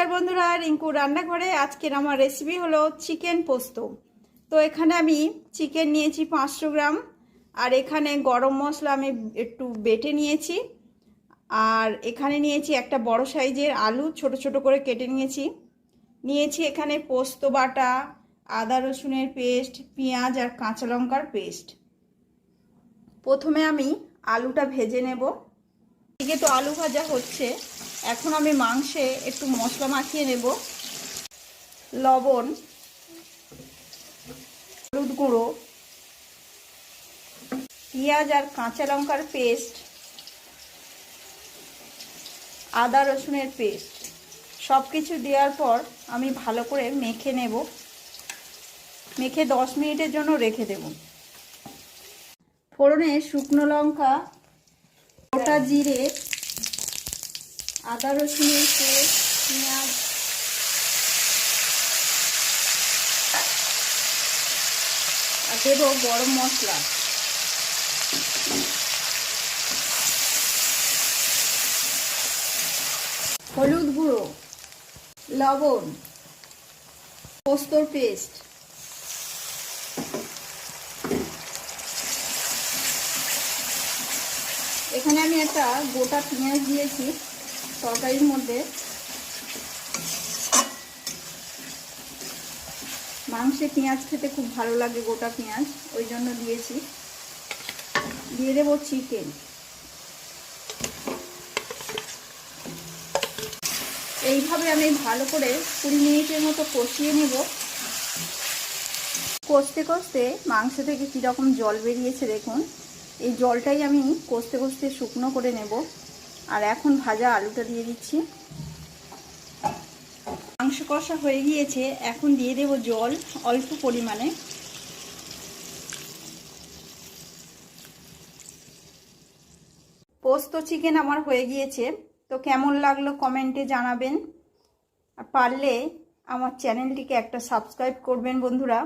नमस्कार बंधुरा रिंकू रान्नाघरे आजकेर आमार रेसिपि हलो चिकेन पोस्त। तो एखाने आमी चिकेन नियेछि 500 ग्राम और एखाने गरम मशला आमी एकटु बेटे नियेछि और एखाने नियेछि एकटा बड़ो साइजेर आलू छोटो छोटो करे केटे नियेछि एखाने पोस्त बाटा आदा रसुनेर पेस्ट पेঁয়াজ और काँचा लंकार पेस्ट। प्रथमे आमी आलूटा भेजे नेब। एदिके तो आलू भाजा होच्छे। এখন আমি মাংসে একটু মশলা মাখিয়ে নেব। লবণ, হলুদ গুঁড়ো, পেঁয়াজ আর কাঁচা লঙ্কার পেস্ট, আদা রসুনের পেস্ট সব কিছু দেওয়ার পর আমি ভালো করে মেখে নেব। মেখে 10 মিনিটের জন্য রেখে দেব। ফোড়নে শুকনো লঙ্কা, গোটা জিরে, आदा रसुनेर पेस्ट, पेঁয়াজ और देव गरम मसला। हलुद गुঁড়ো, लवण, पोस्तोर पेस्ट, এখানে আমি একটা গোটা পেঁয়াজ দিয়েছি তরকারির মধ্যে। মাংসে পেঁয়াজ খেতে খুব ভালো লাগে, গোটা পেঁয়াজ ওই জন্য দিয়েছি। দিয়ে দেব চিকেন। এইভাবে আমি ভালো করে 20 মিনিটের মতো কষিয়ে নেব। কষতে কষতে মাংস থেকে কীরকম জল বেরিয়েছে দেখুন। এই জলটাই আমি কষতে কষতে শুকনো করে নেব। আর এখন ভাজা আলুটা দিয়ে দিচ্ছি। মাংস কষা হয়ে গিয়েছে, এখন দিয়ে দেব জল অল্প পরিমাণে। পোস্ত চিকেন আমার হয়ে গিয়েছে। তো কেমন লাগলো কমেন্টে জানাবেন। আর পারলে আমার চ্যানেলটিকে একটা সাবস্ক্রাইব করবেন বন্ধুরা।